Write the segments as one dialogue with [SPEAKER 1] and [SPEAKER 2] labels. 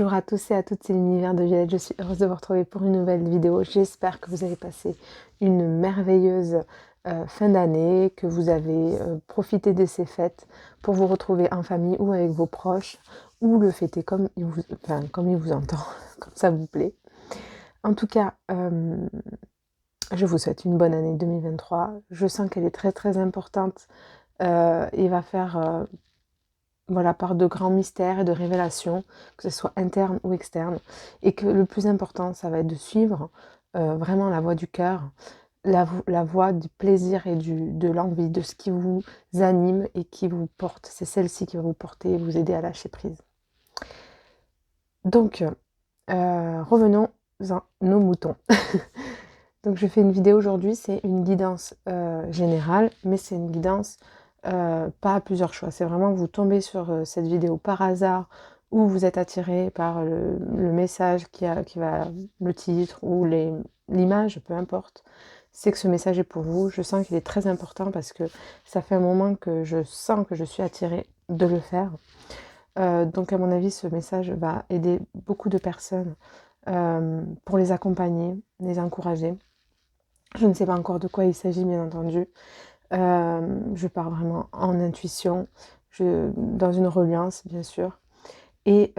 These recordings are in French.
[SPEAKER 1] Bonjour à tous et à toutes, c'est l'univers de Violette, je suis heureuse de vous retrouver pour une nouvelle vidéo. J'espère que vous avez passé une merveilleuse fin d'année, que vous avez profité de ces fêtes pour vous retrouver en famille ou avec vos proches, ou le fêter comme comme il vous entend, comme ça vous plaît. En tout cas, je vous souhaite une bonne année 2023. Je sens qu'elle est très très importante et va faire... voilà, par de grands mystères et de révélations, que ce soit interne ou externe, et que le plus important, ça va être de suivre vraiment la voie du cœur, la voie du plaisir et de l'envie, de ce qui vous anime et qui vous porte. C'est celle-ci qui va vous porter et vous aider à lâcher prise. Donc, revenons à nos moutons. Donc, je fais une vidéo aujourd'hui, c'est une guidance générale, mais c'est une guidance pas à plusieurs choix. C'est vraiment vous tombez sur cette vidéo par hasard ou vous êtes attiré par le message qui va, le titre ou l'image, peu importe. C'est que ce message est pour vous. Je sens qu'il est très important parce que ça fait un moment que je sens que je suis attirée de le faire. Donc à mon avis, ce message va aider beaucoup de personnes pour les accompagner, les encourager. Je ne sais pas encore de quoi il s'agit, bien entendu. Je pars vraiment en intuition, dans une reliance, bien sûr. Et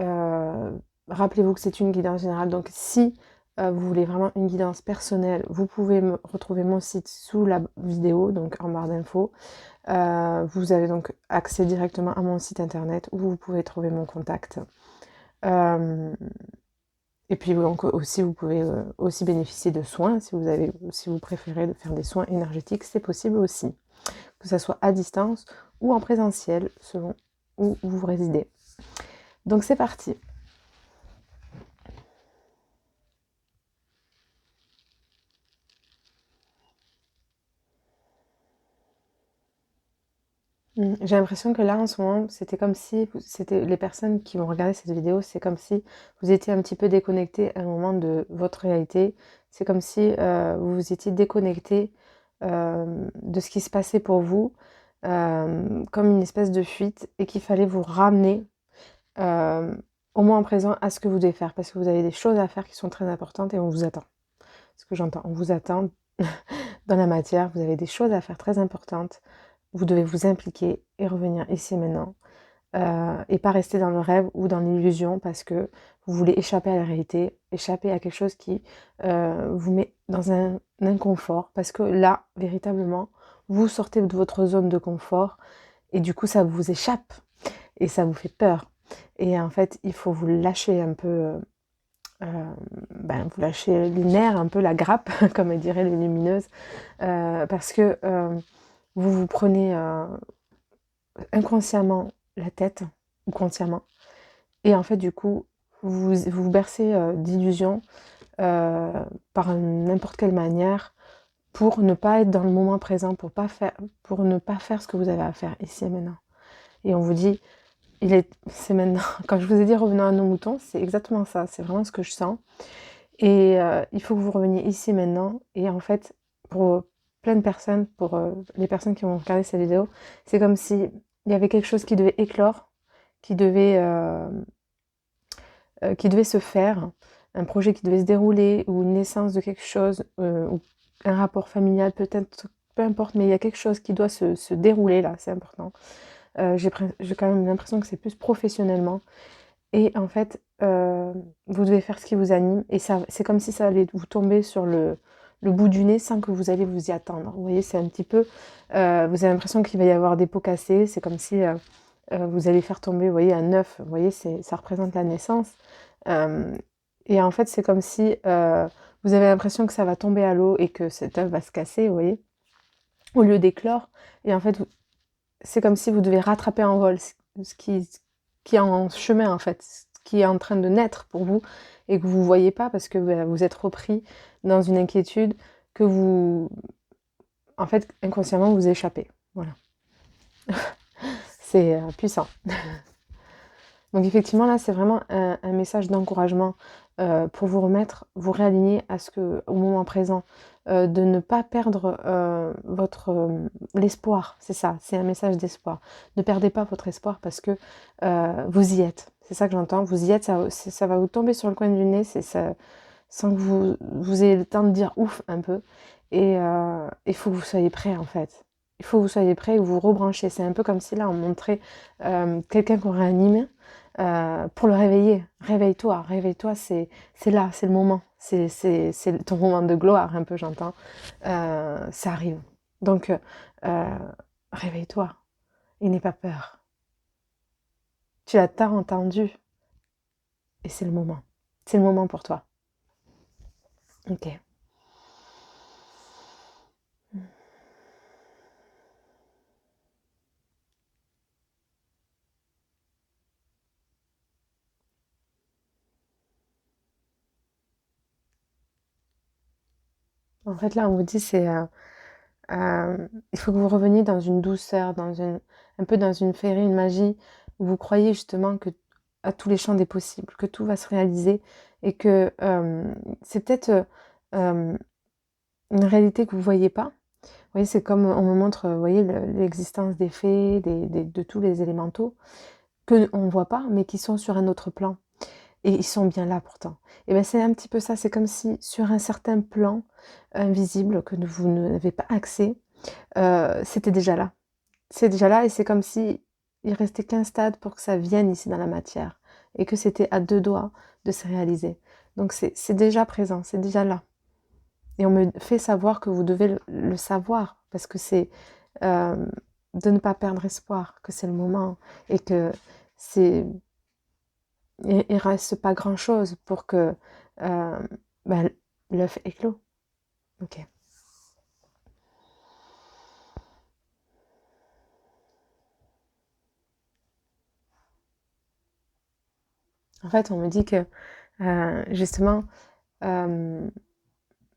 [SPEAKER 1] rappelez-vous que c'est une guidance générale. Donc, si vous voulez vraiment une guidance personnelle, vous pouvez retrouver mon site sous la vidéo, donc en barre d'infos. Vous avez donc accès directement à mon site internet où vous pouvez trouver mon contact. Et puis donc aussi vous pouvez aussi bénéficier de soins si vous préférez de faire des soins énergétiques, c'est possible aussi, que ça soit à distance ou en présentiel selon où vous résidez. Donc c'est parti. J'ai l'impression que là en ce moment c'était comme si c'était les personnes qui vont regarder cette vidéo, c'est comme si vous étiez un petit peu déconnecté à un moment de votre réalité. C'est comme si vous vous étiez déconnecté de ce qui se passait pour vous, comme une espèce de fuite, et qu'il fallait vous ramener au moment présent à ce que vous devez faire, parce que vous avez des choses à faire qui sont très importantes et on vous attend. Ce que j'entends, on vous attend dans la matière, vous avez des choses à faire très importantes. Vous devez vous impliquer et revenir ici et maintenant. Et pas rester dans le rêve ou dans l'illusion parce que vous voulez échapper à la réalité, échapper à quelque chose qui vous met dans un inconfort. Parce que là, véritablement, vous sortez de votre zone de confort et du coup, ça vous échappe et ça vous fait peur. Et en fait, il faut vous lâcher un peu, vous lâchez les nerfs, un peu la grappe, comme dirait les lumineuses, parce que vous vous prenez inconsciemment la tête, ou consciemment, et en fait du coup vous bercez d'illusions par n'importe quelle manière pour ne pas être dans le moment présent, pour ne pas faire ce que vous avez à faire ici et maintenant. Et on vous dit, c'est maintenant. Quand je vous ai dit revenons à nos moutons, c'est exactement ça, c'est vraiment ce que je sens. Et il faut que vous reveniez ici maintenant. Et en fait, pour plein de personnes, pour les personnes qui vont regarder cette vidéo, c'est comme si il y avait quelque chose qui devait éclore, qui devait se faire, un projet qui devait se dérouler, ou une naissance de quelque chose, ou un rapport familial peut-être, peu importe, mais il y a quelque chose qui doit se dérouler là, c'est important. J'ai quand même l'impression que c'est plus professionnellement. Et en fait, vous devez faire ce qui vous anime. Et ça, c'est comme si ça allait vous tomber sur le bout du nez sans que vous alliez vous y attendre. Vous voyez, c'est un petit peu... vous avez l'impression qu'il va y avoir des pots cassés. C'est comme si vous allez faire tomber, vous voyez, un œuf. Vous voyez, ça représente la naissance. Et en fait, c'est comme si vous avez l'impression que ça va tomber à l'eau et que cet œuf va se casser, vous voyez, au lieu d'éclore. Et en fait, c'est comme si vous devez rattraper en vol ce qui est en chemin, en fait, ce qui est en train de naître pour vous et que vous ne voyez pas parce que vous êtes repris dans une inquiétude que vous, en fait, inconsciemment, vous échappez. Voilà. C'est puissant. Donc effectivement, là, c'est vraiment un message d'encouragement pour vous remettre, vous réaligner au moment présent, de ne pas perdre l'espoir. C'est ça, c'est un message d'espoir. Ne perdez pas votre espoir parce que vous y êtes. C'est ça que j'entends. Vous y êtes, ça va vous tomber sur le coin du nez, c'est ça, sans que vous ayez le temps de dire ouf un peu. Et il faut que vous soyez prêts en fait. Il faut que vous soyez prêts et que vous rebranchez. C'est un peu comme si là on montrait quelqu'un qu'on réanimait pour le réveiller. Réveille-toi, réveille-toi, c'est là, c'est le moment. C'est ton moment de gloire un peu, j'entends. Ça arrive. Donc, réveille-toi et n'aie pas peur. Tu as tant entendu et c'est le moment. C'est le moment pour toi. Ok. En fait, là, on vous dit, il faut que vous reveniez dans une douceur, un peu dans une féerie, une magie, où vous croyez justement que à tous les champs des possibles, que tout va se réaliser et que c'est peut-être une réalité que vous voyez pas. Vous voyez, c'est comme on me montre, vous voyez, l'existence des fées, de tous les élémentaux, que on voit pas, mais qui sont sur un autre plan. Et ils sont bien là pourtant. Et bien c'est un petit peu ça, c'est comme si sur un certain plan invisible que vous n'avez pas accès, c'était déjà là. C'est déjà là et c'est comme si il restait qu'un stade pour que ça vienne ici dans la matière et que c'était à deux doigts de se réaliser. Donc c'est déjà présent, c'est déjà là. Et on me fait savoir que vous devez le savoir parce que c'est euh, de ne pas perdre espoir, que c'est le moment et que c'est il reste pas grand-chose pour que euh, bah, l'œuf éclot. Ok. En fait, on me dit que justement, euh,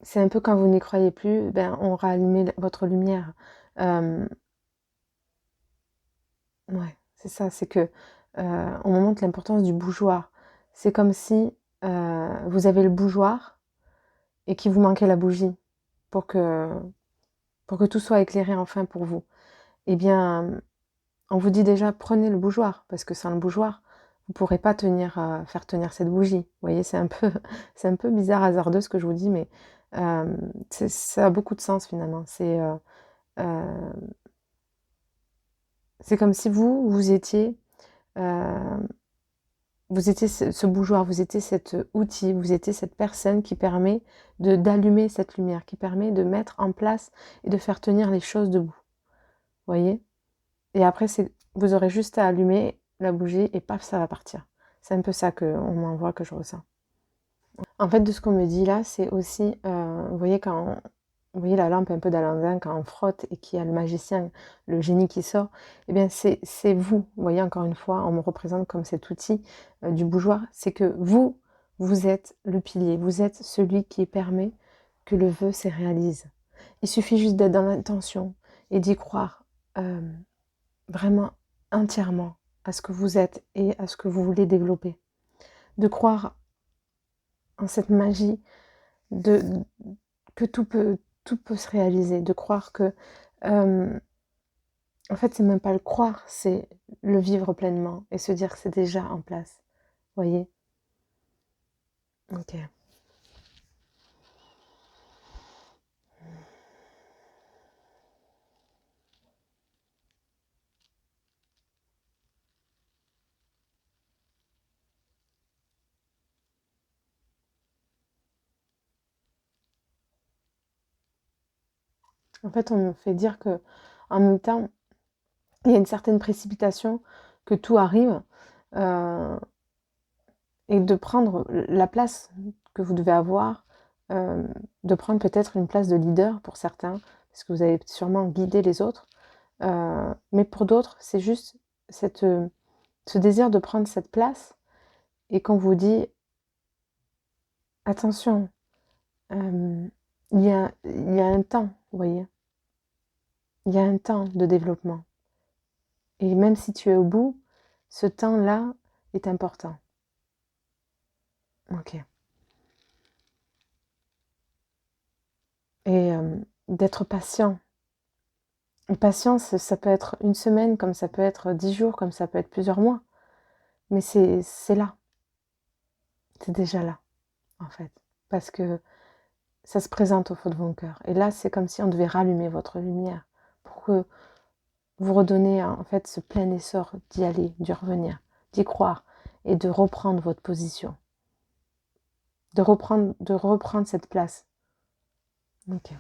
[SPEAKER 1] c'est un peu quand vous n'y croyez plus, ben, on rallume votre lumière. Euh, ouais, c'est ça, c'est que on me montre l'importance du bougeoir. C'est comme si vous avez le bougeoir et qu'il vous manquait la bougie pour que, pour que tout soit éclairé enfin pour vous. Eh bien, on vous dit déjà, prenez le bougeoir, parce que sans le bougeoir, vous ne pourrez pas tenir, faire tenir cette bougie. Vous voyez, c'est un peu, c'est un peu bizarre, hasardeux ce que je vous dis, mais ça a beaucoup de sens finalement. Euh, c'est comme si euh, vous étiez ce bougeoir, vous étiez cet outil, vous étiez cette personne qui permet d'allumer cette lumière, qui permet de mettre en place et de faire tenir les choses debout. Vous voyez? Et après, vous aurez juste à allumer la bougie et paf, ça va partir. C'est un peu ça qu'on m'envoie, que je ressens. En fait, de ce qu'on me dit là, c'est aussi, vous voyez, vous voyez la lampe un peu d'Aladin, quand on frotte et qu'il y a le magicien, le génie qui sort, eh bien, c'est vous. Vous voyez, encore une fois, on me représente comme cet outil du bougeoir. C'est que vous êtes le pilier, vous êtes celui qui permet que le vœu se réalise. Il suffit juste d'être dans l'intention et d'y croire. Vraiment entièrement à ce que vous êtes et à ce que vous voulez développer. De croire en cette magie, de, que tout peut se réaliser, de croire que, euh, en fait, c'est même pas le croire, c'est le vivre pleinement et se dire que c'est déjà en place. Voyez? Ok. En fait, on me fait dire que, en même temps, il y a une certaine précipitation, que tout arrive, euh, et de prendre la place que vous devez avoir, euh, de prendre peut-être une place de leader pour certains, parce que vous avez sûrement guidé les autres, mais pour d'autres, c'est juste cette, ce désir de prendre cette place et qu'on vous dit, attention, euh, il y a un temps, vous voyez, il y a un temps de développement. Et même si tu es au bout, ce temps-là est important. Ok. Et d'être patient. Patience, ça peut être une semaine, comme ça peut être 10 jours, comme ça peut être plusieurs mois. Mais c'est là, c'est déjà là, en fait. Parce que ça se présente au fond de mon cœur. Et là, c'est comme si on devait rallumer votre lumière pour que vous redonniez en fait ce plein essor d'y aller, d'y revenir, d'y croire et de reprendre votre position, de reprendre cette place. Ok.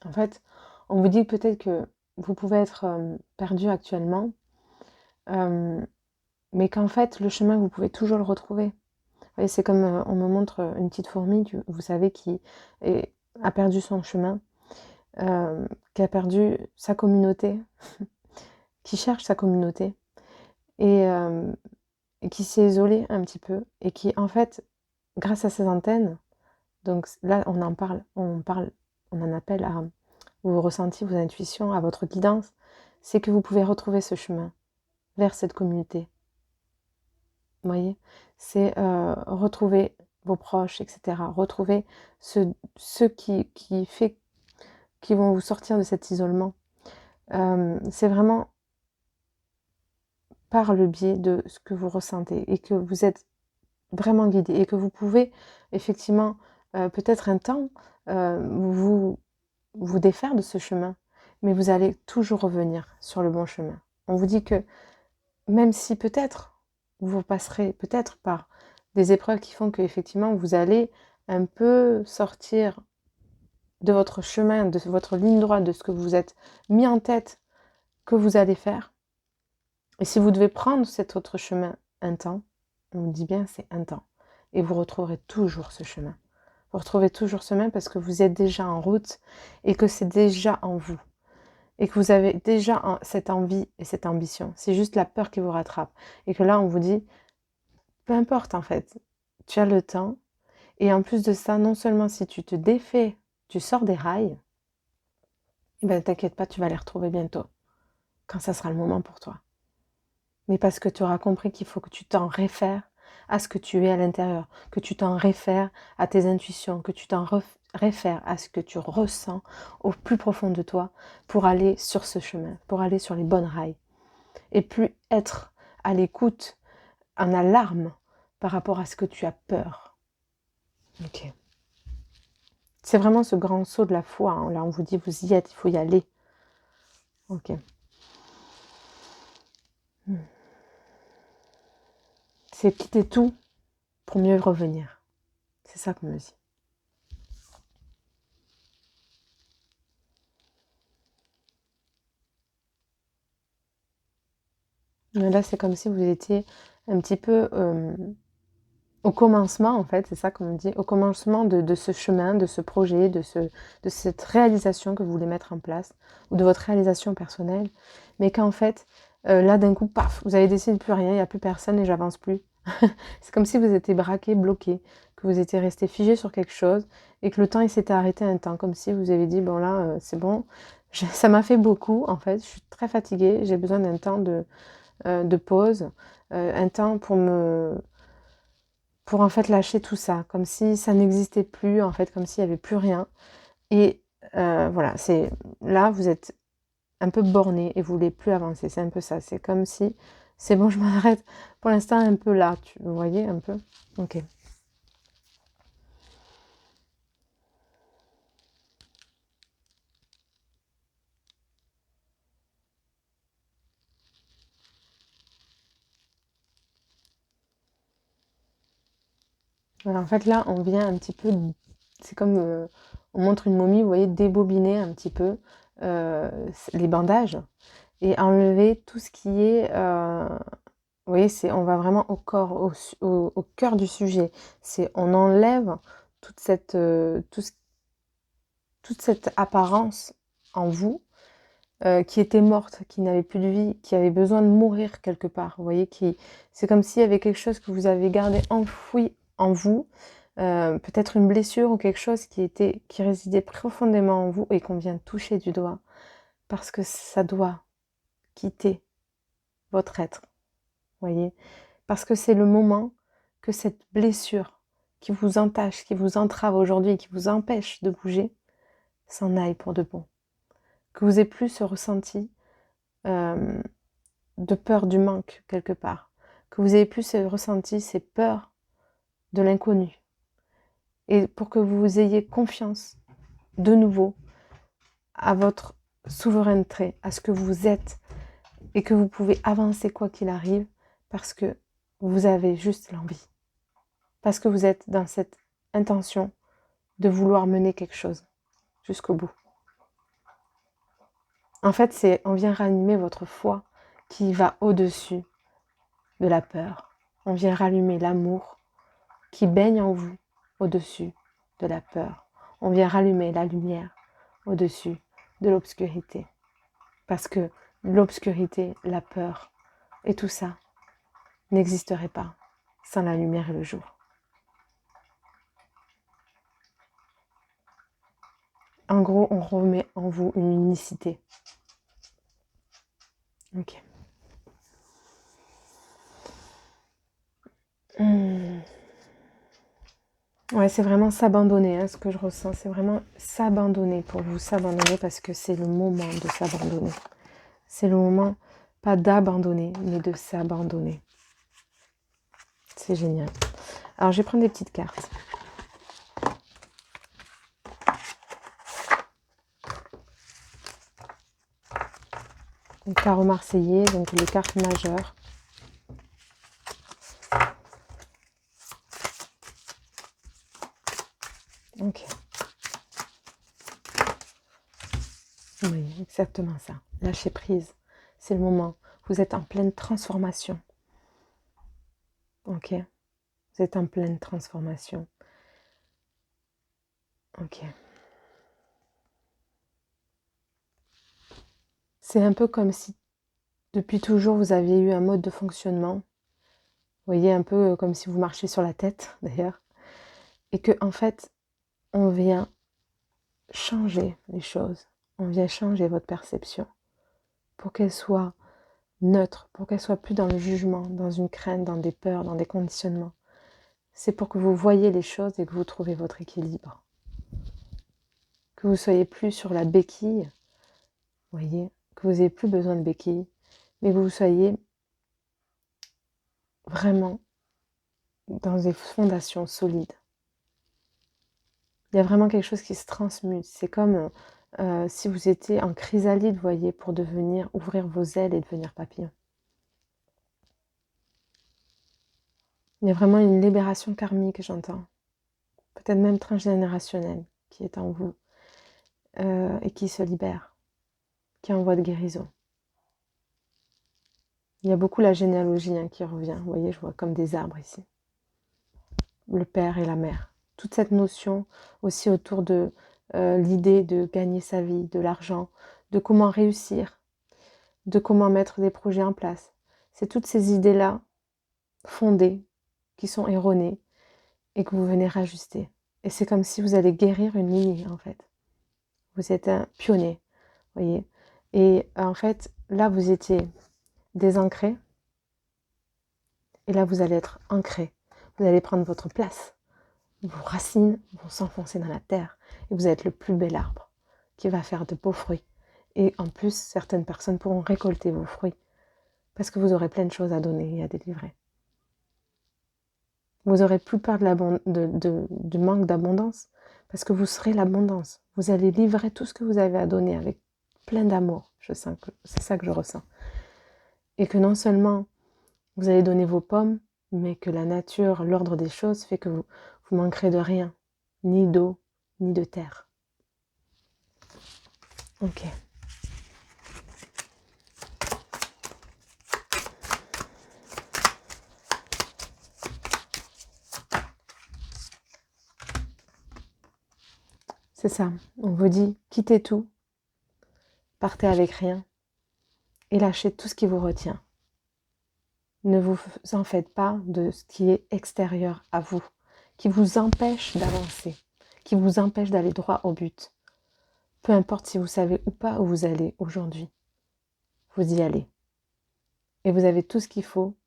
[SPEAKER 1] En fait, on vous dit peut-être que vous pouvez être perdu actuellement, euh, mais qu'en fait, le chemin, vous pouvez toujours le retrouver. Vous voyez, c'est comme on me montre une petite fourmi, vous savez, a perdu son chemin, qui a perdu sa communauté, qui cherche sa communauté, et qui s'est isolée un petit peu, et qui, en fait, grâce à ses antennes, donc là, on en appelle à vos ressentis, vos intuitions, à votre guidance, c'est que vous pouvez retrouver ce chemin vers cette communauté. Vous voyez, c'est retrouver vos proches, etc. Retrouver ceux qui vont vous sortir de cet isolement. C'est vraiment par le biais de ce que vous ressentez et que vous êtes vraiment guidé et que vous pouvez effectivement peut-être un temps vous défaire de ce chemin, mais vous allez toujours revenir sur le bon chemin. On vous dit que même si peut-être vous passerez peut-être par des épreuves qui font que effectivement vous allez un peu sortir de votre chemin, de votre ligne droite, de ce que vous êtes mis en tête que vous allez faire. Et si vous devez prendre cet autre chemin un temps, on dit bien c'est un temps. Et vous retrouverez toujours ce chemin. Vous retrouvez toujours ce chemin parce que vous êtes déjà en route et que c'est déjà en vous. Et que vous avez déjà cette envie et cette ambition. C'est juste la peur qui vous rattrape. Et que là, on vous dit, peu importe en fait, tu as le temps. Et en plus de ça, non seulement si tu te défais, tu sors des rails, eh ben t'inquiète pas, tu vas les retrouver bientôt, quand ça sera le moment pour toi. Mais parce que tu auras compris qu'il faut que tu t'en réfères à ce que tu es à l'intérieur, que tu t'en réfères à tes intuitions, que tu t'en réfères à ce que tu ressens au plus profond de toi pour aller sur ce chemin, pour aller sur les bonnes rails. Et plus être à l'écoute, en alarme par rapport à ce que tu as peur. Ok. C'est vraiment ce grand saut de la foi. Hein. Là, on vous dit, vous y êtes, il faut y aller. Ok. C'est quitter tout pour mieux revenir. C'est ça qu'on me dit. Mais là, c'est comme si vous étiez un petit peu au commencement, en fait, c'est ça qu'on me dit, au commencement de ce chemin, de ce projet, de cette réalisation que vous voulez mettre en place, ou de votre réalisation personnelle, mais qu'en fait, là, d'un coup, paf, vous avez décidé de plus rien, il n'y a plus personne et j'avance plus. C'est comme si vous étiez braqué, bloqué, que vous étiez resté figé sur quelque chose et que le temps il s'était arrêté un temps, comme si vous avez dit bon là c'est bon, ça m'a fait beaucoup en fait, je suis très fatiguée, j'ai besoin d'un temps de pause, un temps pour en fait lâcher tout ça, comme si ça n'existait plus en fait, comme s'il n'y avait plus rien. Et voilà, c'est là vous êtes un peu borné et vous voulez plus avancer, c'est un peu ça, c'est comme si c'est bon, je m'arrête pour l'instant un peu là, vous voyez un peu. Ok. Alors, en fait, là, on vient un petit peu, c'est comme on montre une momie, vous voyez, débobiner un petit peu les bandages et enlever tout ce qui est, vous voyez, on va vraiment au corps, au cœur du sujet. On enlève toute cette, toute cette apparence en vous qui était morte, qui n'avait plus de vie, qui avait besoin de mourir quelque part. Vous voyez, c'est comme s'il y avait quelque chose que vous avez gardé enfoui en vous, peut-être une blessure ou quelque chose qui résidait profondément en vous et qu'on vient toucher du doigt, parce que ça doit quitter. votre être. Voyez, parce que c'est le moment que cette blessure qui vous entache, qui vous entrave aujourd'hui, qui vous empêche de bouger, s'en aille pour de bon. Que vous n'ayez plus ce ressenti de peur du manque quelque part. Que vous ayez plus ce ressenti, ces peurs de l'inconnu. Et pour que vous ayez confiance de nouveau à votre souveraineté, à ce que vous êtes et que vous pouvez avancer quoi qu'il arrive parce que vous avez juste l'envie. Parce que vous êtes dans cette intention de vouloir mener quelque chose jusqu'au bout. En fait, on vient ranimer votre foi qui va au-dessus de la peur. On vient rallumer l'amour qui baigne en vous au-dessus de la peur. On vient rallumer la lumière au-dessus de l'obscurité. Parce que l'obscurité, la peur et tout ça n'existerait pas sans la lumière et le jour. En gros, on remet en vous une unicité. Ok. Ouais, c'est vraiment s'abandonner, hein, ce que je ressens. C'est vraiment s'abandonner pour vous, s'abandonner parce que c'est le moment de s'abandonner. C'est le moment, pas d'abandonner, mais de s'abandonner. C'est génial. Alors, je vais prendre des petites cartes. Donc, tarot marseillais, donc les cartes majeures. Ok. Oui, exactement ça. Lâcher prise. C'est le moment. Vous êtes en pleine transformation. Ok. Vous êtes en pleine transformation. Ok. C'est un peu comme si depuis toujours vous aviez eu un mode de fonctionnement. Vous voyez, un peu comme si vous marchiez sur la tête d'ailleurs. Et que en fait, on vient changer les choses. On vient changer votre perception pour qu'elle soit neutre, pour qu'elle soit plus dans le jugement, dans une crainte, dans des peurs, dans des conditionnements. C'est pour que vous voyez les choses et que vous trouvez votre équilibre. Que vous soyez plus sur la béquille, voyez, que vous n'ayez plus besoin de béquille, mais que vous soyez vraiment dans des fondations solides. Il y a vraiment quelque chose qui se transmute. C'est comme si vous étiez en chrysalide, vous voyez, pour devenir, ouvrir vos ailes et devenir papillon. Il y a vraiment une libération karmique, j'entends. Peut-être même transgénérationnelle qui est en vous et qui se libère, qui est en voie de guérison. Il y a beaucoup la généalogie qui revient. Vous voyez, je vois comme des arbres ici. Le père et la mère. Toute cette notion aussi autour de l'idée de gagner sa vie, de l'argent, de comment réussir, de comment mettre des projets en place. C'est toutes ces idées-là fondées, qui sont erronées et que vous venez rajuster. Et c'est comme si vous allez guérir une lignée en fait. Vous êtes un pionnier, voyez. Et en fait, là vous étiez désancré. Et là vous allez être ancré. Vous allez prendre votre place. Vos racines vont s'enfoncer dans la terre. Et vous êtes le plus bel arbre qui va faire de beaux fruits. Et en plus, certaines personnes pourront récolter vos fruits. Parce que vous aurez plein de choses à donner et à délivrer. Vous n'aurez plus peur du manque d'abondance. Parce que vous serez l'abondance. Vous allez livrer tout ce que vous avez à donner avec plein d'amour. Je sens que c'est ça que je ressens. Et que non seulement vous allez donner vos pommes, mais que la nature, l'ordre des choses fait que vous manquerez de rien. Ni d'eau, ni de terre. Ok. C'est ça. On vous dit, quittez tout, partez avec rien et lâchez tout ce qui vous retient. Ne vous en faites pas de ce qui est extérieur à vous, qui vous empêche d'avancer, qui vous empêche d'aller droit au but. Peu importe si vous savez ou pas où vous allez aujourd'hui, vous y allez. et vous avez tout ce qu'il faut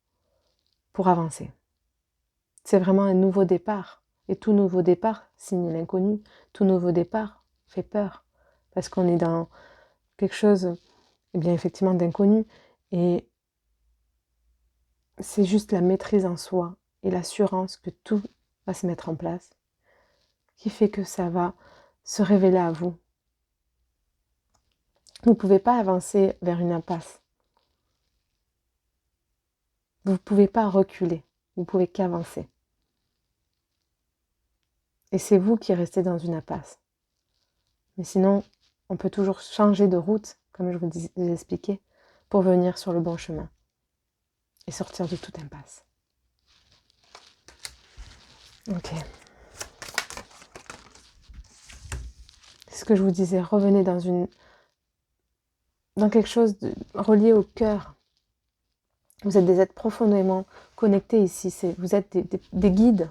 [SPEAKER 1] pour avancer. C'est vraiment un nouveau départ. Et tout nouveau départ signe l'inconnu. Tout nouveau départ fait peur. Parce qu'on est dans quelque chose, eh bien, effectivement, d'inconnu. Et c'est juste la maîtrise en soi et l'assurance que tout va se mettre en place qui fait que ça va se révéler à vous. Vous ne pouvez pas avancer vers une impasse. Vous ne pouvez pas reculer. Vous ne pouvez qu'avancer. Et c'est vous qui restez dans une impasse. Mais sinon, on peut toujours changer de route, comme je vous ai expliqué, pour venir sur le bon chemin et sortir de toute impasse. Ok. C'est ce que je vous disais, revenez dans quelque chose relié au cœur. Vous êtes des êtres profondément connectés ici. Vous êtes des guides.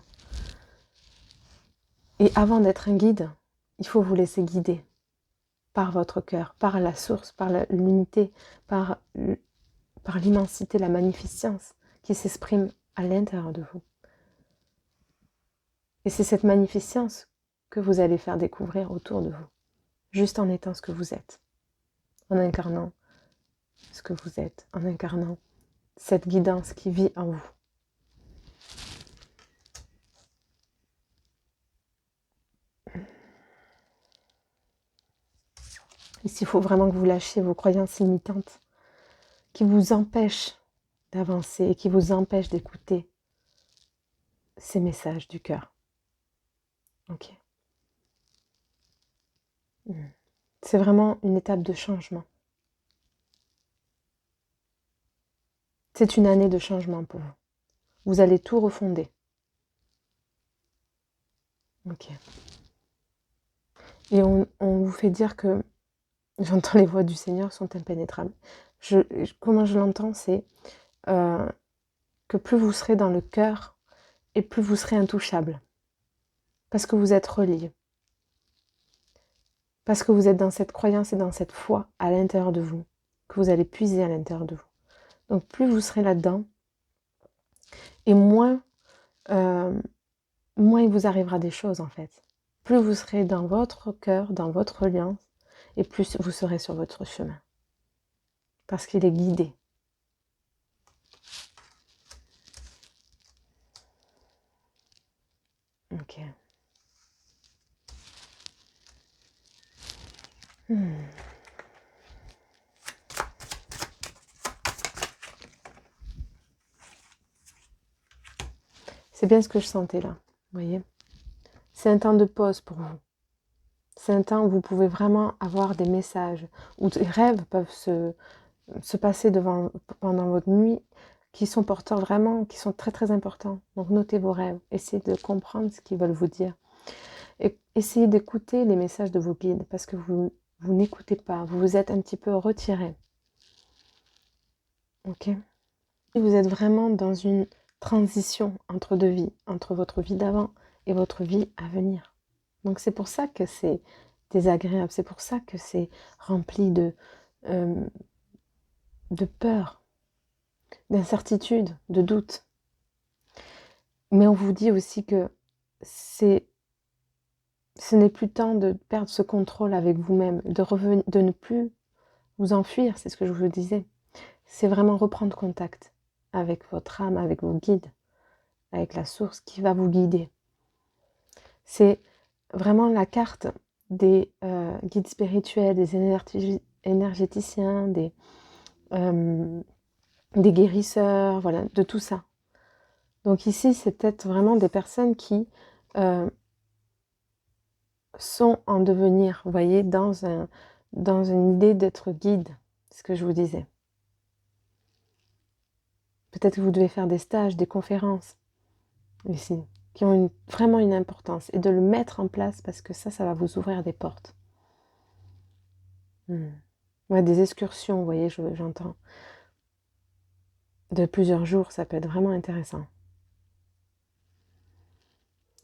[SPEAKER 1] Et avant d'être un guide, il faut vous laisser guider par votre cœur, par la source, par l'unité, par l'immensité, la magnificence qui s'exprime à l'intérieur de vous. Et c'est cette magnificence que vous allez faire découvrir autour de vous, juste en étant ce que vous êtes, en incarnant ce que vous êtes, en incarnant cette guidance qui vit en vous. Ici, il faut vraiment que vous lâchiez vos croyances limitantes qui vous empêchent d'avancer et qui vous empêchent d'écouter ces messages du cœur. Ok. C'est vraiment une étape de changement. C'est une année de changement pour vous. Vous allez tout refonder. Ok. Et on vous fait dire que j'entends les voix du Seigneur sont impénétrables. Comment je l'entends, c'est que plus vous serez dans le cœur et plus vous serez intouchable. Parce que vous êtes reliés. Parce que vous êtes dans cette croyance et dans cette foi à l'intérieur de vous, que vous allez puiser à l'intérieur de vous. Donc plus vous serez là-dedans, et moins il vous arrivera des choses en fait. Plus vous serez dans votre cœur, dans votre lien, et plus vous serez sur votre chemin. Parce qu'il est guidé. Ok. C'est bien ce que je sentais là, vous voyez. C'est un temps de pause pour vous. C'est un temps où vous pouvez vraiment avoir des messages, où des rêves peuvent se passer pendant votre nuit, qui sont porteurs vraiment, qui sont très très importants. Donc notez vos rêves, essayez de comprendre ce qu'ils veulent vous dire. Et essayez d'écouter les messages de vos guides, parce que vous n'écoutez pas, vous vous êtes un petit peu retiré. Ok. Vous êtes vraiment dans une transition entre deux vies, entre votre vie d'avant et votre vie à venir. Donc c'est pour ça que c'est désagréable, c'est pour ça que c'est rempli de peur, d'incertitude, de doute. Mais on vous dit aussi que ce n'est plus temps de perdre ce contrôle avec vous-même, de ne plus vous enfuir, c'est ce que je vous disais. C'est vraiment reprendre contact avec votre âme, avec vos guides, avec la source qui va vous guider. C'est vraiment la carte des guides spirituels, des énergéticiens, des guérisseurs, voilà, de tout ça. Donc ici, c'est peut-être vraiment des personnes qui sont en devenir, vous voyez, dans une idée d'être guide, ce que je vous disais. Peut-être que vous devez faire des stages, des conférences, ici, qui ont vraiment une importance, et de le mettre en place, parce que ça va vous ouvrir des portes. Ouais, des excursions, vous voyez, j'entends. De plusieurs jours, ça peut être vraiment intéressant.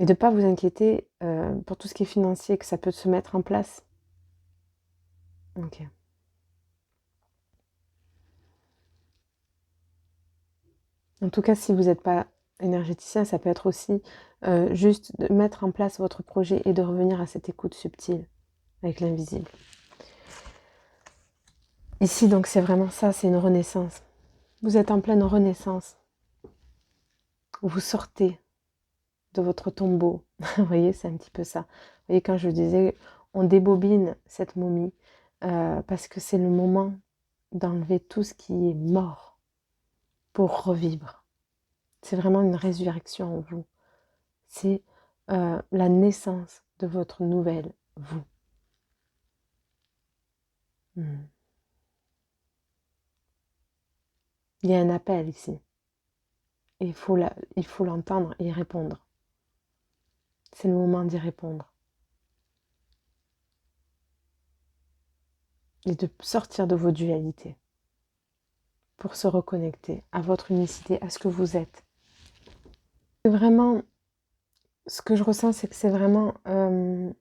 [SPEAKER 1] Et de ne pas vous inquiéter pour tout ce qui est financier, que ça peut se mettre en place. Ok. En tout cas, si vous n'êtes pas énergéticien, ça peut être aussi juste de mettre en place votre projet et de revenir à cette écoute subtile avec l'invisible. Ici, donc, c'est vraiment ça, c'est une renaissance. Vous êtes en pleine renaissance. Vous sortez de votre tombeau. Vous voyez, c'est un petit peu ça. Vous voyez, quand je disais, on débobine cette momie parce que c'est le moment d'enlever tout ce qui est mort pour revivre. C'est vraiment une résurrection en vous. C'est la naissance de votre nouvelle vous. Il y a un appel ici. Et il faut l'entendre et y répondre. C'est le moment d'y répondre. Et de sortir de vos dualités pour se reconnecter à votre unicité, à ce que vous êtes. C'est vraiment, ce que je ressens, c'est que c'est vraiment, vous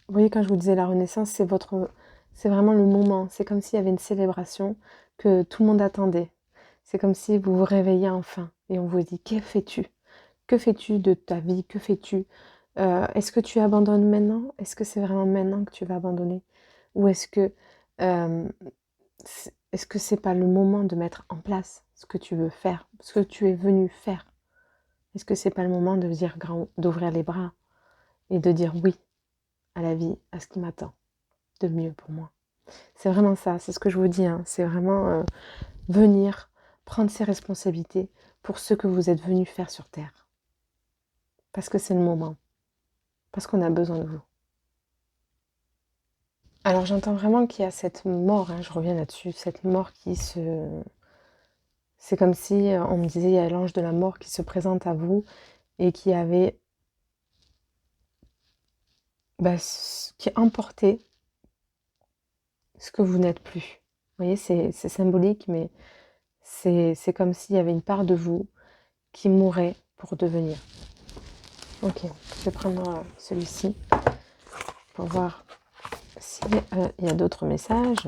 [SPEAKER 1] voyez, quand je vous disais la renaissance, c'est vraiment le moment. C'est comme s'il y avait une célébration que tout le monde attendait. C'est comme si vous vous réveillez enfin et on vous dit, que fais-tu? Que fais-tu de ta vie? Que fais-tu? Est-ce que tu abandonnes maintenant? Est-ce que c'est vraiment maintenant que tu vas abandonner? Ou est-ce que c'est pas le moment de mettre en place ce que tu veux faire, ce que tu es venu faire? Est-ce que c'est pas le moment de dire d'ouvrir les bras et de dire oui à la vie, à ce qui m'attend de mieux pour moi? C'est vraiment ça, c'est ce que je vous dis, hein. C'est vraiment venir prendre ses responsabilités pour ce que vous êtes venu faire sur Terre. Parce que c'est le moment. Parce qu'on a besoin de vous. Alors j'entends vraiment qu'il y a cette mort, hein, je reviens là-dessus, cette mort qui se... C'est comme si on me disait, il y a l'ange de la mort qui se présente à vous et qui avait... qui emportait ce que vous n'êtes plus. Vous voyez, c'est symbolique, mais c'est comme s'il y avait une part de vous qui mourait pour devenir. Ok, je vais prendre celui-ci pour voir s'il y a d'autres messages.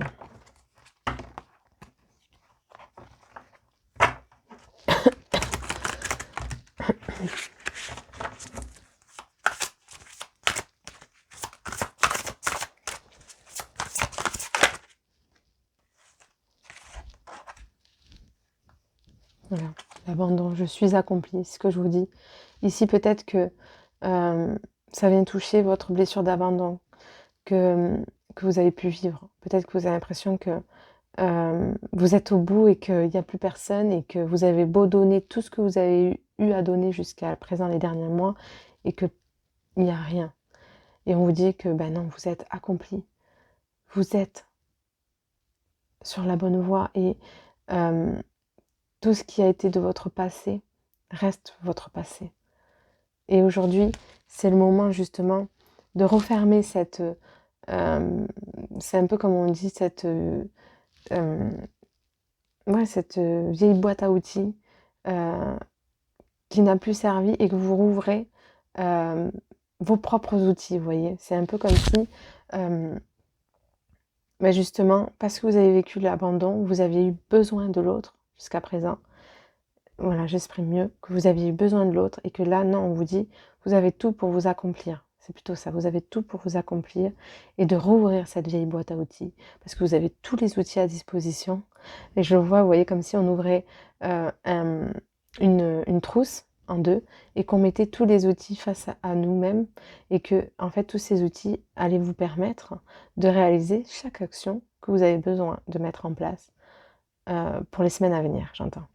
[SPEAKER 1] Voilà, l'abandon, je suis accomplie, c'est ce que je vous dis. Ici, peut-être que ça vient toucher votre blessure d'abandon que vous avez pu vivre. Peut-être que vous avez l'impression que vous êtes au bout et qu'il n'y a plus personne et que vous avez beau donner tout ce que vous avez eu à donner jusqu'à présent les derniers mois et qu'il n'y a rien. Et on vous dit que ben non, vous êtes accompli. Vous êtes sur la bonne voie et tout ce qui a été de votre passé reste votre passé. Et aujourd'hui, c'est le moment justement de refermer cette... c'est un peu comme on dit, cette vieille boîte à outils qui n'a plus servi et que vous rouvrez vos propres outils, vous voyez. C'est un peu comme si, justement, parce que vous avez vécu l'abandon, vous aviez eu besoin de l'autre jusqu'à présent. Voilà, j'exprime mieux, que vous aviez eu besoin de l'autre et que là, non, on vous dit, vous avez tout pour vous accomplir. C'est plutôt ça, vous avez tout pour vous accomplir et de rouvrir cette vieille boîte à outils parce que vous avez tous les outils à disposition. Et je le vois, vous voyez, comme si on ouvrait une trousse en deux et qu'on mettait tous les outils face à nous-mêmes et que, en fait, tous ces outils allaient vous permettre de réaliser chaque action que vous avez besoin de mettre en place pour les semaines à venir, j'entends.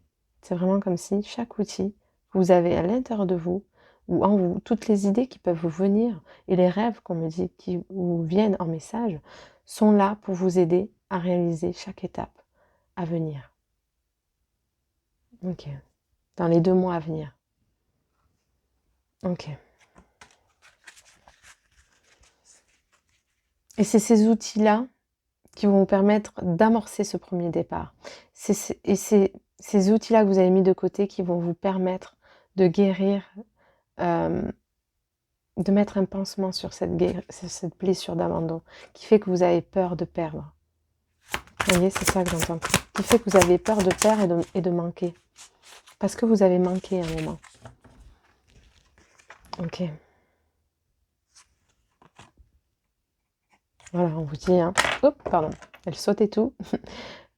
[SPEAKER 1] C'est vraiment comme si chaque outil, vous avez à l'intérieur de vous, ou en vous, toutes les idées qui peuvent vous venir, et les rêves qu'on me dit qui vous viennent en message, sont là pour vous aider à réaliser chaque étape à venir. Ok. Dans les 2 mois à venir. Ok. Et c'est ces outils-là qui vont vous permettre d'amorcer ce premier départ. Et c'est ces outils-là que vous avez mis de côté qui vont vous permettre de guérir, de mettre un pansement sur cette blessure d'abandon qui fait que vous avez peur de perdre. Vous voyez, c'est ça que j'entends. Qui fait que vous avez peur de perdre et de manquer. Parce que vous avez manqué à un moment. Ok. Voilà, on vous dit, hein. Hop, pardon, elle saute et tout.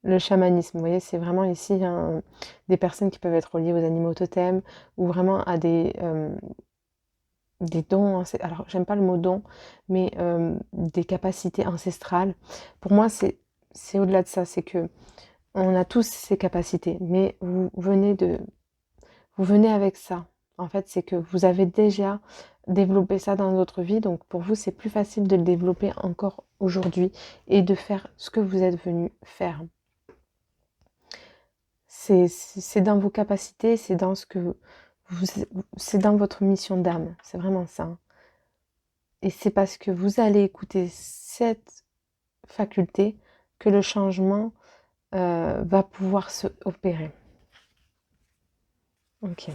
[SPEAKER 1] Le chamanisme, vous voyez, c'est vraiment ici des personnes qui peuvent être reliées aux animaux totems ou vraiment à des dons, alors j'aime pas le mot don, mais des capacités ancestrales. Pour moi, c'est au-delà de ça, c'est que on a tous ces capacités, mais vous venez avec ça. En fait, c'est que vous avez déjà développé ça dans votre vie, donc pour vous, c'est plus facile de le développer encore aujourd'hui et de faire ce que vous êtes venu faire. C'est dans vos capacités, c'est dans ce que c'est dans votre mission d'âme, c'est vraiment ça. Et c'est parce que vous allez écouter cette faculté que le changement va pouvoir se opérer. Ok.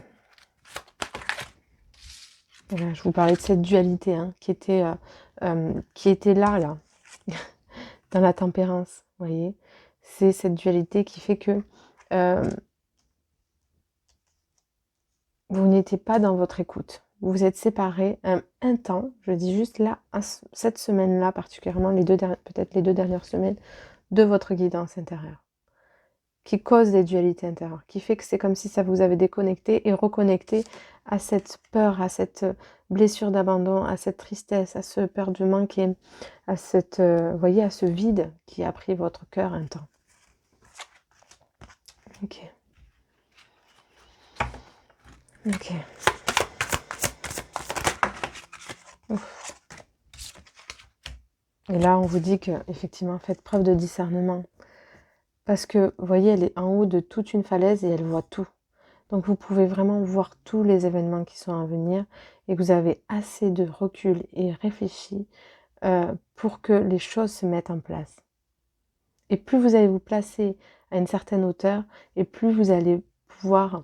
[SPEAKER 1] Voilà, je vous parlais de cette dualité hein, qui était là, dans la tempérance, vous voyez. C'est cette dualité qui fait que vous n'étiez pas dans votre écoute. Vous vous êtes séparés un temps, je dis juste là, cette semaine-là particulièrement, peut-être les 2 dernières semaines, de votre guidance intérieure, qui cause des dualités intérieures, qui fait que c'est comme si ça vous avait déconnecté et reconnecté à cette peur, à cette blessure d'abandon, à cette tristesse, à ce peur de manquer, à cette, voyez, à ce vide qui a pris votre cœur un temps. Ok. Ok. Ouf. Et là, on vous dit que effectivement, faites preuve de discernement. Parce que, vous voyez, elle est en haut de toute une falaise et elle voit tout. Donc, vous pouvez vraiment voir tous les événements qui sont à venir et que vous avez assez de recul et réfléchi pour que les choses se mettent en place. Et plus vous allez vous placer à une certaine hauteur, et plus vous allez pouvoir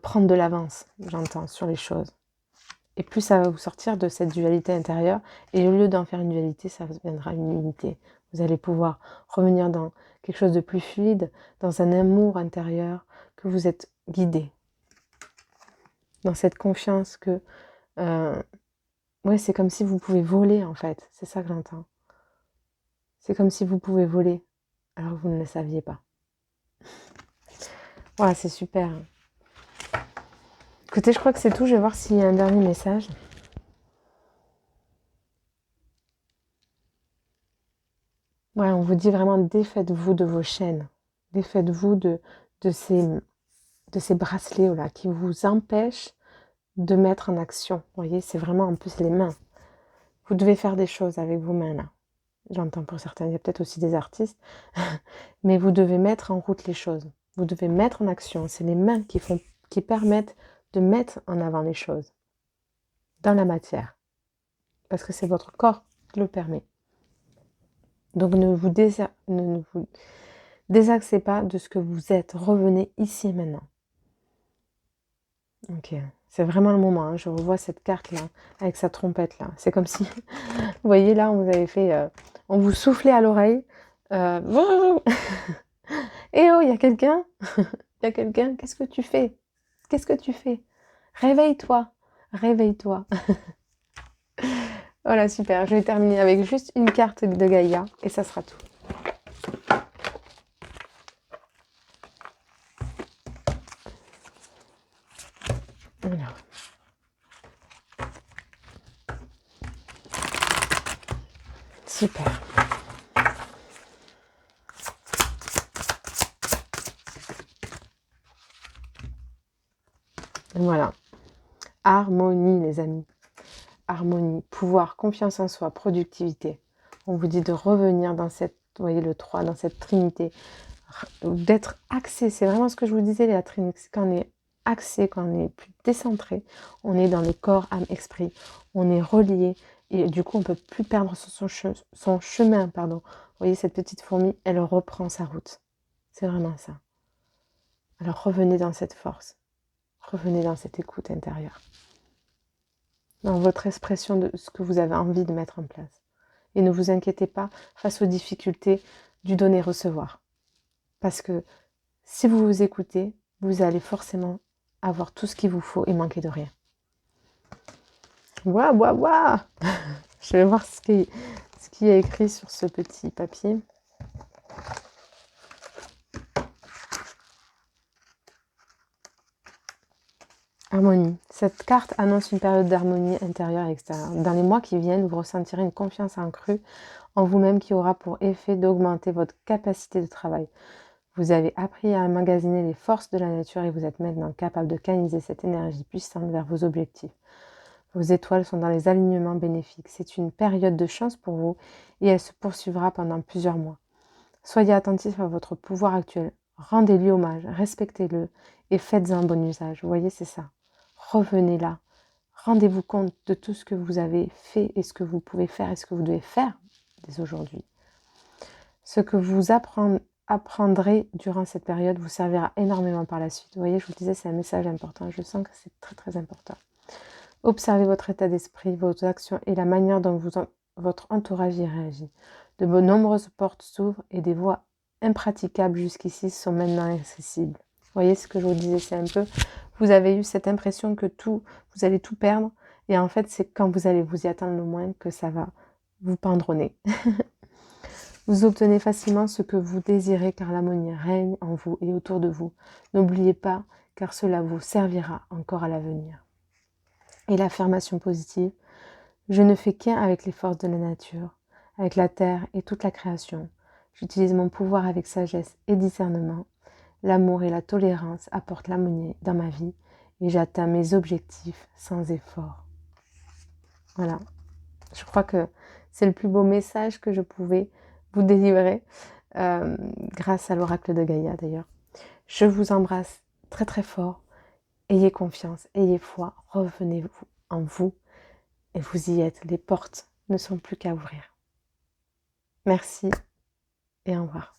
[SPEAKER 1] prendre de l'avance, j'entends, sur les choses. Et plus ça va vous sortir de cette dualité intérieure, et au lieu d'en faire une dualité, ça deviendra une unité. Vous allez pouvoir revenir dans quelque chose de plus fluide, dans un amour intérieur, que vous êtes guidé. Dans cette confiance que... ouais, c'est comme si vous pouvez voler, en fait. C'est ça que j'entends. C'est comme si vous pouvez voler, alors que vous ne le saviez pas. Voilà, c'est super. Écoutez, je crois que c'est tout. Je vais voir s'il y a un dernier message. Ouais, on vous dit vraiment, défaites-vous de vos chaînes. Défaites-vous de ces bracelets là, qui vous empêchent de mettre en action. Vous voyez, c'est vraiment en plus les mains. Vous devez faire des choses avec vos mains là. J'entends pour certains, il y a peut-être aussi des artistes. Mais vous devez mettre en route les choses. Vous devez mettre en action. C'est les mains qui permettent de mettre en avant les choses dans la matière. Parce que c'est votre corps qui le permet. Donc ne vous désaxez pas de ce que vous êtes. Revenez ici et maintenant. Ok, c'est vraiment le moment. Hein. Je revois cette carte là, avec sa trompette là. C'est comme si, vous voyez là, on vous avait fait, on vous soufflait à l'oreille. Eh oh, il y a quelqu'un. Il y a quelqu'un. Qu'est-ce que tu fais? Qu'est-ce que tu fais? Réveille-toi. Réveille-toi. Voilà, super. Je vais terminer avec juste une carte de Gaïa et ça sera tout. Voilà. Super. Voilà. Harmonie, les amis. Harmonie, pouvoir, confiance en soi, productivité. On vous dit de revenir dans cette, vous voyez le 3, dans cette trinité. D'être axé, c'est vraiment ce que je vous disais, la trinité. Quand on est axé, quand on est plus décentré, on est dans le corps, âme, esprit. On est relié et du coup, on ne peut plus perdre son chemin. Pardon. Vous voyez, cette petite fourmi, elle reprend sa route. C'est vraiment ça. Alors revenez dans cette force. Revenez dans cette écoute intérieure. Dans votre expression de ce que vous avez envie de mettre en place. Et ne vous inquiétez pas face aux difficultés du donner-recevoir. Parce que si vous vous écoutez, vous allez forcément avoir tout ce qu'il vous faut et manquer de rien. Waouh, waouh, waouh. Je vais voir ce qui est écrit sur ce petit papier. Harmonie. Cette carte annonce une période d'harmonie intérieure et extérieure. Dans les mois qui viennent, vous ressentirez une confiance accrue en vous-même qui aura pour effet d'augmenter votre capacité de travail. Vous avez appris à emmagasiner les forces de la nature et vous êtes maintenant capable de canaliser cette énergie puissante vers vos objectifs. Vos étoiles sont dans les alignements bénéfiques. C'est une période de chance pour vous et elle se poursuivra pendant plusieurs mois. Soyez attentif à votre pouvoir actuel. Rendez-lui hommage, respectez-le et faites-en un bon usage. Vous voyez, c'est ça. Revenez là. Rendez-vous compte de tout ce que vous avez fait et ce que vous pouvez faire et ce que vous devez faire dès aujourd'hui. Ce que vous apprendrez durant cette période vous servira énormément par la suite. Vous voyez, je vous disais, c'est un message important. Je sens que c'est très très important. Observez votre état d'esprit, vos actions et la manière dont votre entourage y réagit. De nombreuses portes s'ouvrent et des voies impraticables jusqu'ici sont maintenant accessibles. Vous voyez ce que je vous disais, c'est un peu, vous avez eu cette impression que vous allez tout perdre et en fait c'est quand vous allez vous y attendre le moins que ça va vous pendre au nez. Vous obtenez facilement ce que vous désirez car l'harmonie règne en vous et autour de vous. N'oubliez pas car cela vous servira encore à l'avenir. Et l'affirmation positive, je ne fais qu'un avec les forces de la nature, avec la terre et toute la création. J'utilise mon pouvoir avec sagesse et discernement. L'amour et la tolérance apportent l'harmonie dans ma vie et j'atteins mes objectifs sans effort. Voilà, je crois que c'est le plus beau message que je pouvais vous délivrer grâce à l'oracle de Gaïa d'ailleurs. Je vous embrasse très très fort. Ayez confiance, ayez foi, revenez-vous en vous et vous y êtes. Les portes ne sont plus qu'à ouvrir. Merci et au revoir.